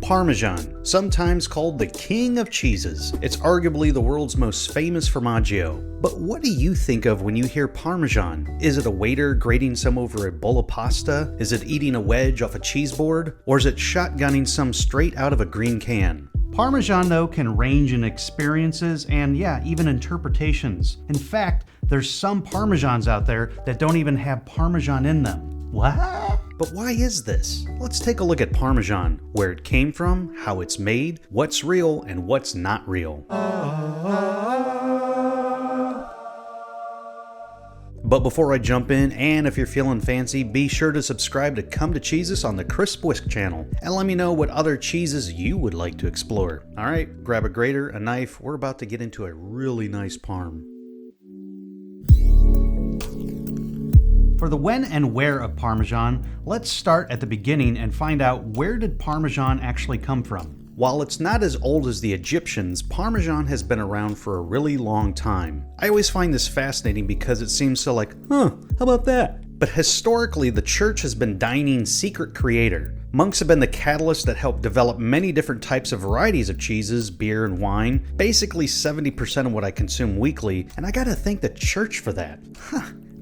Parmesan, sometimes called the king of cheeses. It's arguably the world's most famous formaggio. But what do you think of when you hear Parmesan? Is it a waiter grating some over a bowl of pasta? Is it eating a wedge off a cheese board? Or is it shotgunning some straight out of a green can? Parmesan, though, can range in experiences and, even interpretations. In fact, there's some Parmesans out there that don't even have Parmesan in them. What? But why is this? Let's take a look at Parmesan, where it came from, how it's made, what's real and what's not real. But before I jump in, and if you're feeling fancy, be sure to subscribe to Come to Cheesus on the Crisp Whisk channel, and let me know what other cheeses you would like to explore. Alright, grab a grater, a knife, we're about to get into a really nice parm. For the when and where of Parmesan, let's start at the beginning and find out where did Parmesan actually come from. While it's not as old as the Egyptians, Parmesan has been around for a really long time. I always find this fascinating because it seems so like, how about that? But historically, the church has been dining's secret creator. Monks have been the catalyst that helped develop many different types of varieties of cheeses, beer, and wine, basically 70% of what I consume weekly, and I gotta thank the church for that.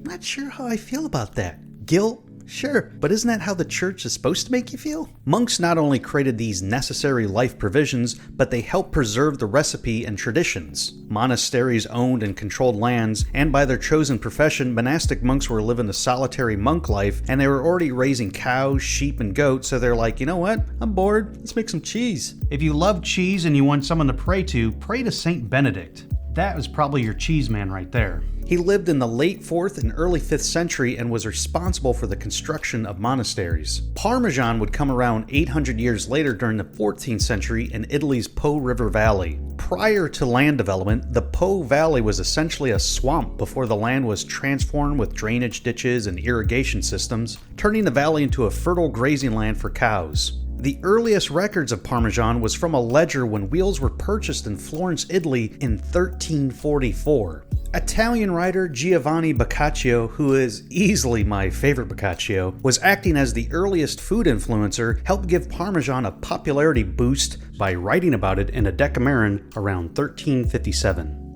Not sure how I feel about that. Guilt? Sure, but isn't that how the church is supposed to make you feel? Monks not only created these necessary life provisions, but they helped preserve the recipe and traditions. Monasteries owned and controlled lands, and by their chosen profession, monastic monks were living the solitary monk life, and they were already raising cows, sheep, and goats, so they're like, you know what? I'm bored. Let's make some cheese. If you love cheese and you want someone to pray to Saint Benedict. That was probably your cheese man right there. He lived in the late 4th and early 5th century and was responsible for the construction of monasteries. Parmesan would come around 800 years later during the 14th century in Italy's Po River Valley. Prior to land development, the Po Valley was essentially a swamp before the land was transformed with drainage ditches and irrigation systems, turning the valley into a fertile grazing land for cows. The earliest records of Parmesan was from a ledger when wheels were purchased in Florence, Italy in 1344. Italian writer Giovanni Boccaccio, who is easily my favorite Boccaccio, was acting as the earliest food influencer, helped give Parmesan a popularity boost by writing about it in a Decameron around 1357.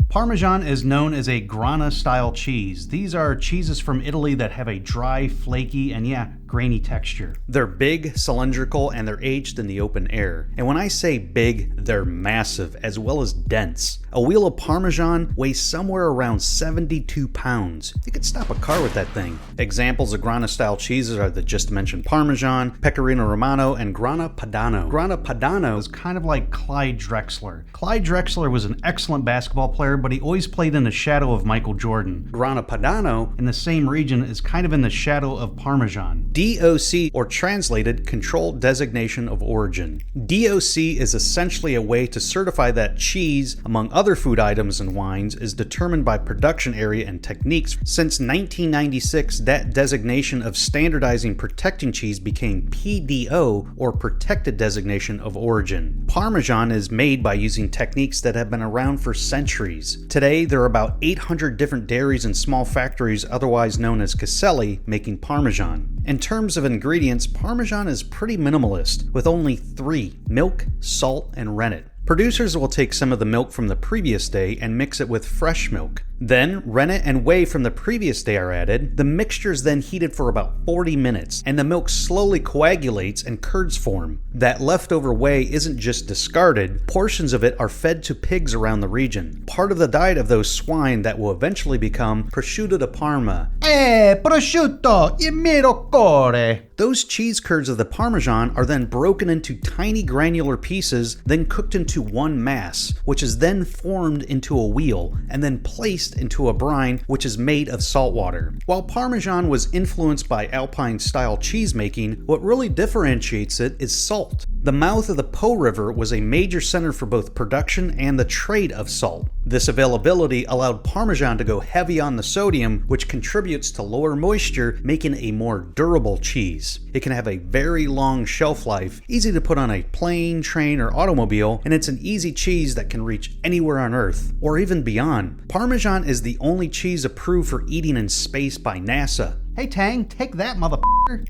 Parmesan is known as a grana-style cheese. These are cheeses from Italy that have a dry, flaky, and grainy texture. They're big, cylindrical, and they're aged in the open air. And when I say big, they're massive, as well as dense. A wheel of Parmesan weighs somewhere around 72 pounds. You could stop a car with that thing. Examples of grana-style cheeses are the just mentioned Parmesan, Pecorino Romano, and Grana Padano. Grana Padano is kind of like Clyde Drexler. Clyde Drexler was an excellent basketball player, but he always played in the shadow of Michael Jordan. Grana Padano, in the same region, is kind of in the shadow of Parmesan. DOC, or translated, Controlled Designation of Origin. DOC is essentially a way to certify that cheese, among other food items and wines, is determined by production area and techniques. Since 1996, that designation of standardizing protecting cheese became PDO, or Protected Designation of Origin. Parmesan is made by using techniques that have been around for centuries. Today, there are about 800 different dairies and small factories, otherwise known as caselli, making Parmesan. In terms of ingredients, Parmesan is pretty minimalist, with only 3: milk, salt, and rennet. Producers will take some of the milk from the previous day and mix it with fresh milk. Then, rennet and whey from the previous day are added. The mixture is then heated for about 40 minutes, and the milk slowly coagulates and curds form. That leftover whey isn't just discarded, portions of it are fed to pigs around the region, part of the diet of those swine that will eventually become prosciutto di Parma. Prosciutto, il mio cuore. Those cheese curds of the Parmesan are then broken into tiny granular pieces, then cooked into one mass, which is then formed into a wheel, and then placed into a brine which is made of salt water. While Parmesan was influenced by Alpine-style cheese making, what really differentiates it is salt. The mouth of the Po River was a major center for both production and the trade of salt. This availability allowed Parmesan to go heavy on the sodium, which contributes to lower moisture, making it a more durable cheese. It can have a very long shelf life, easy to put on a plane, train, or automobile, and it's an easy cheese that can reach anywhere on Earth, or even beyond. Parmesan is the only cheese approved for eating in space by NASA. Hey Tang, take that, motherfucker.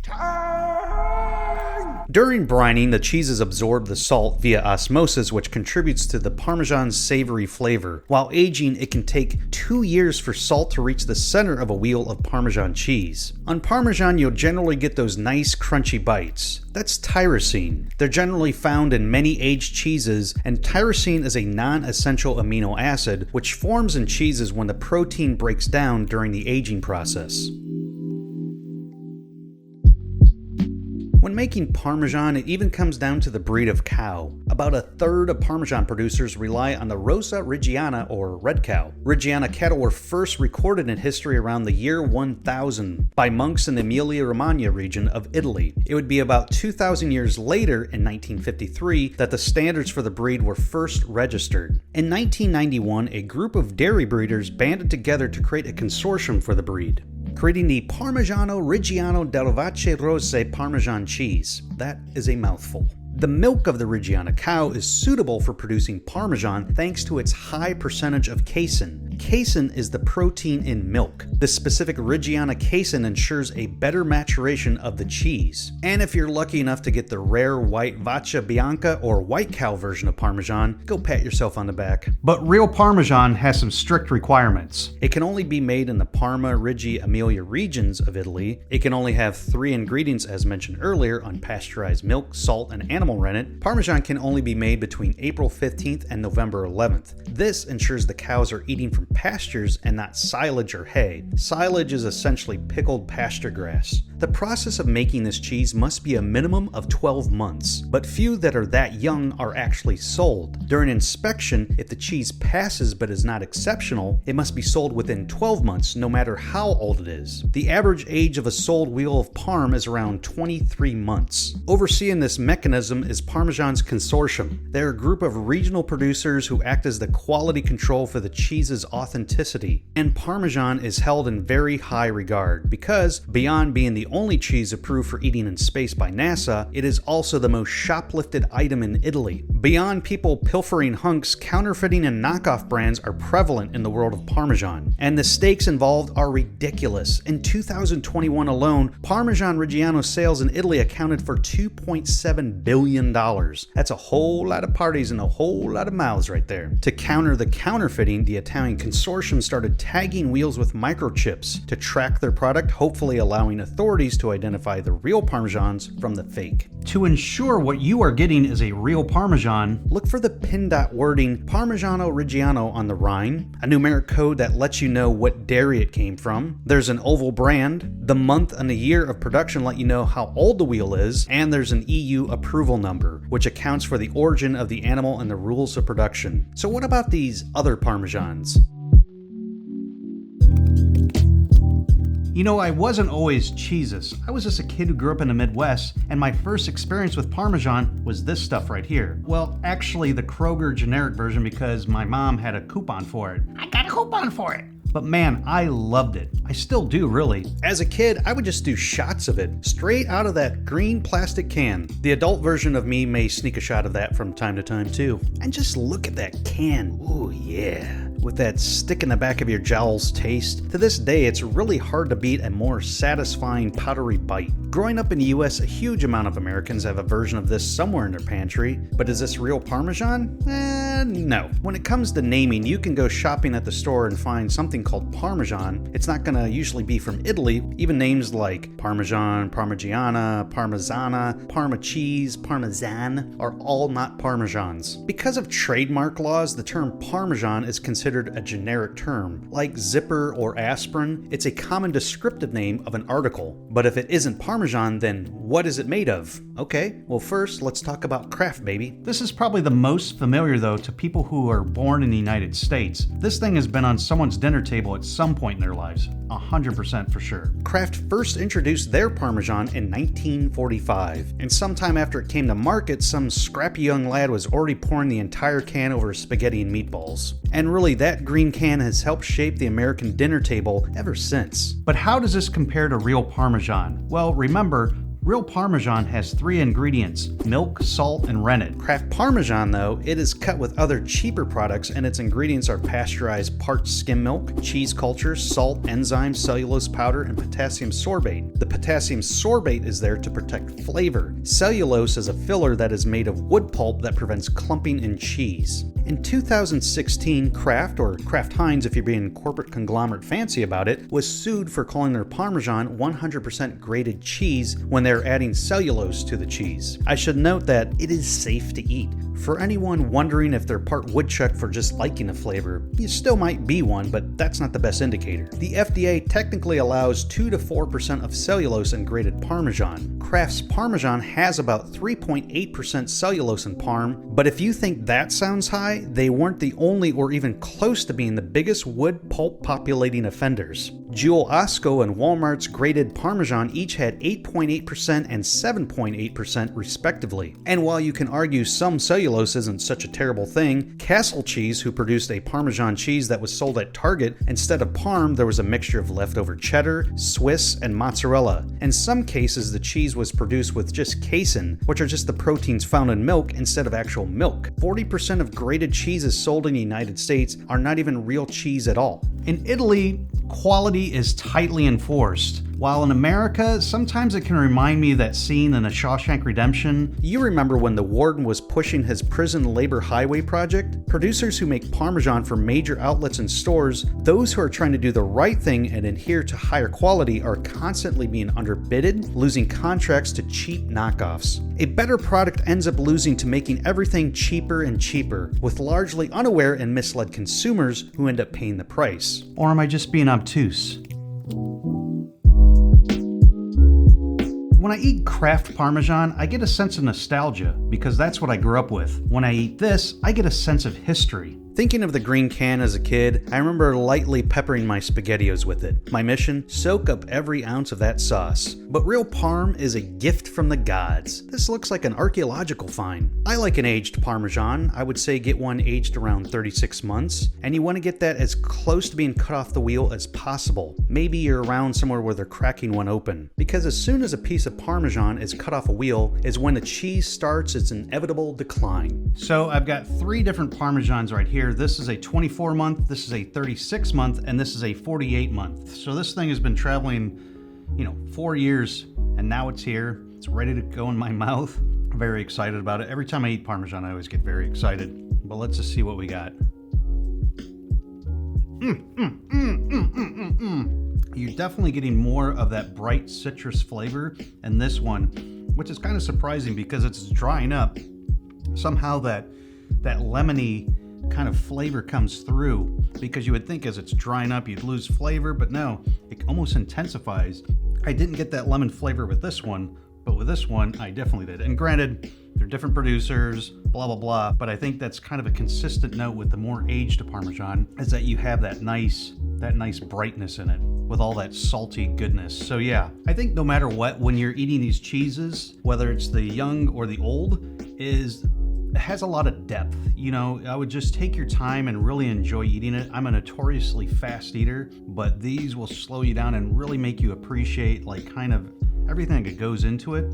During brining, the cheeses absorb the salt via osmosis, which contributes to the Parmesan's savory flavor. While aging, it can take 2 years for salt to reach the center of a wheel of Parmesan cheese. On Parmesan, you'll generally get those nice crunchy bites. That's tyrosine. They're generally found in many aged cheeses, and tyrosine is a non-essential amino acid, which forms in cheeses when the protein breaks down during the aging process. When making Parmesan, it even comes down to the breed of cow. About a third of Parmesan producers rely on the Rosa Reggiana, or red cow. Reggiana cattle were first recorded in history around the year 1000 by monks in the Emilia-Romagna region of Italy. It would be about 2,000 years later, in 1953, that the standards for the breed were first registered. In 1991, a group of dairy breeders banded together to create a consortium for the breed, creating the Parmigiano Reggiano delle Vacche Rosse Parmesan cheese. That is a mouthful. The milk of the Reggiana cow is suitable for producing Parmesan thanks to its high percentage of casein. Casein is the protein in milk. The specific Reggiana casein ensures a better maturation of the cheese. And if you're lucky enough to get the rare white Vacca Bianca or white cow version of Parmesan, go pat yourself on the back. But real Parmesan has some strict requirements. It can only be made in the Parma, Reggio Emilia regions of Italy. It can only have 3 ingredients as mentioned earlier: unpasteurized milk, salt, and animal rennet. Parmesan can only be made between April 15th and November 11th. This ensures the cows are eating from pastures and not silage or hay. Silage is essentially pickled pasture grass. The process of making this cheese must be a minimum of 12 months, but few that are that young are actually sold. During inspection, if the cheese passes but is not exceptional, it must be sold within 12 months, no matter how old it is. The average age of a sold wheel of Parm is around 23 months. Overseeing this mechanism is Parmesan's consortium. They're a group of regional producers who act as the quality control for the cheese's authenticity. And Parmesan is held in very high regard because, beyond being the only cheese approved for eating in space by NASA, it is also the most shoplifted item in Italy. Beyond people pilfering hunks, counterfeiting and knockoff brands are prevalent in the world of Parmesan, and the stakes involved are ridiculous. In 2021 alone, Parmesan Reggiano sales in Italy accounted for $2.7 billion. That's a whole lot of parties and a whole lot of mouths right there. To counter the counterfeiting, the Italian consortium started tagging wheels with microchips to track their product, hopefully allowing authorities to identify the real Parmesans from the fake. To ensure what you are getting is a real Parmesan, look for the pin dot wording Parmigiano Reggiano on the rind, a numeric code that lets you know what dairy it came from. There's an oval brand, the month and the year of production let you know how old the wheel is, and there's an EU approval number, which accounts for the origin of the animal and the rules of production. So what about these other Parmesans? You know, I wasn't always Cheesus. I was just a kid who grew up in the Midwest, and my first experience with Parmesan was this stuff right here. Well, actually the Kroger generic version because my mom had a coupon for it. I got a coupon for it. But man, I loved it. I still do, really. As a kid, I would just do shots of it, straight out of that green plastic can. The adult version of me may sneak a shot of that from time to time too. And just look at that can. Ooh, yeah. With that stick in the back of your jowls taste. To this day, it's really hard to beat a more satisfying powdery bite. Growing up in the US, a huge amount of Americans have a version of this somewhere in their pantry. But is this real Parmesan? No. When it comes to naming, you can go shopping at the store and find something called Parmesan. It's not gonna usually be from Italy. Even names like Parmesan, Parmigiana, Parmesana, Parma Cheese, Parmesan are all not Parmesans. Because of trademark laws, the term Parmesan is considered a generic term. Like zipper or aspirin, it's a common descriptive name of an article. But if it isn't Parmesan, then what is it made of? Okay, well first, let's talk about Kraft, baby. This is probably the most familiar though to people who are born in the United States. This thing has been on someone's dinner table at some point in their lives. 100% for sure. Kraft first introduced their Parmesan in 1945, and sometime after it came to market, some scrappy young lad was already pouring the entire can over spaghetti and meatballs. And really, that green can has helped shape the American dinner table ever since. But how does this compare to real Parmesan? Well, remember, Real Parmesan has 3 ingredients: milk, salt, and rennet. Kraft Parmesan, though, it is cut with other cheaper products, and its ingredients are pasteurized parched skim milk, cheese culture, salt, enzymes, cellulose powder, and potassium sorbate. The potassium sorbate is there to protect flavor. Cellulose is a filler that is made of wood pulp that prevents clumping in cheese. In 2016, Kraft, or Kraft Heinz if you're being corporate conglomerate fancy about it, was sued for calling their Parmesan 100% grated cheese when they're adding cellulose to the cheese. I should note that it is safe to eat. For anyone wondering if they're part woodchuck for just liking a flavor, you still might be one, but that's not the best indicator. The FDA technically allows 2 to 4% of cellulose in grated Parmesan. Kraft's Parmesan has about 3.8% cellulose in Parm, but if you think that sounds high, they weren't the only or even close to being the biggest wood pulp populating offenders. Jewel Osco and Walmart's grated Parmesan each had 8.8% and 7.8% respectively. And while you can argue some cellulose isn't such a terrible thing, Castle Cheese, who produced a Parmesan cheese that was sold at Target, instead of Parm, there was a mixture of leftover cheddar, Swiss, and mozzarella. In some cases, the cheese was produced with just casein, which are just the proteins found in milk instead of actual milk. 40% of grated cheeses sold in the United States are not even real cheese at all. In Italy, quality is tightly enforced. While in America, sometimes it can remind me of that scene in A Shawshank Redemption. You remember when the warden was pushing his prison labor highway project? Producers who make Parmesan for major outlets and stores, those who are trying to do the right thing and adhere to higher quality, are constantly being underbidded, losing contracts to cheap knockoffs. A better product ends up losing to making everything cheaper and cheaper, with largely unaware and misled consumers who end up paying the price. Or am I just being obtuse? When I eat Kraft Parmesan, I get a sense of nostalgia because that's what I grew up with. When I eat this, I get a sense of history. Thinking of the green can as a kid, I remember lightly peppering my SpaghettiOs with it. My mission? Soak up every ounce of that sauce. But real Parm is a gift from the gods. This looks like an archaeological find. I like an aged Parmesan. I would say get one aged around 36 months, and you want to get that as close to being cut off the wheel as possible. Maybe you're around somewhere where they're cracking one open. Because as soon as a piece of Parmesan is cut off a wheel is when the cheese starts its inevitable decline. So I've got 3 different Parmesans right here. This is a 24-month, this is a 36-month, and this is a 48-month. So this thing has been traveling, 4 years, and now it's here. It's ready to go in my mouth. I'm very excited about it. Every time I eat Parmesan, I always get very excited. But let's just see what we got. You're definitely getting more of that bright citrus flavor in this one, which is kind of surprising because it's drying up. Somehow that lemony kind of flavor comes through, because you would think as it's drying up you'd lose flavor, but no, it almost intensifies. I didn't get that lemon flavor with this one, but with this one I definitely did. And granted, they're different producers, blah blah blah, but I think that's kind of a consistent note with the more aged Parmesan, is that you have that nice brightness in it with all that salty goodness. So yeah, I think no matter what, when you're eating these cheeses, whether it's the young or the old, it has a lot of depth. I would just take your time and really enjoy eating it. I'm a notoriously fast eater, but these will slow you down and really make you appreciate kind of everything that goes into it,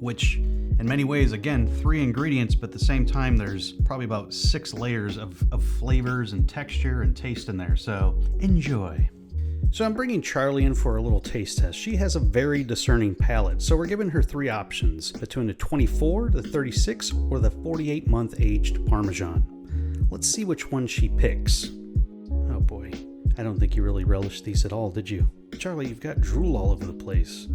which in many ways, again, 3 ingredients, but at the same time, there's probably about 6 layers of flavors and texture and taste in there. So enjoy. So I'm bringing Charlie in for a little taste test. She has a very discerning palate, so we're giving her 3 options between the 24, the 36, or the 48-month aged Parmesan. Let's see which one she picks. Oh boy, I don't think you really relished these at all, did you? Charlie, you've got drool all over the place.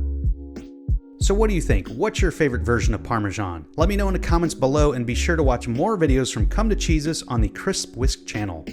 So what do you think? What's your favorite version of Parmesan? Let me know in the comments below, and be sure to watch more videos from Come to Cheesus on the Crisp Whisk channel.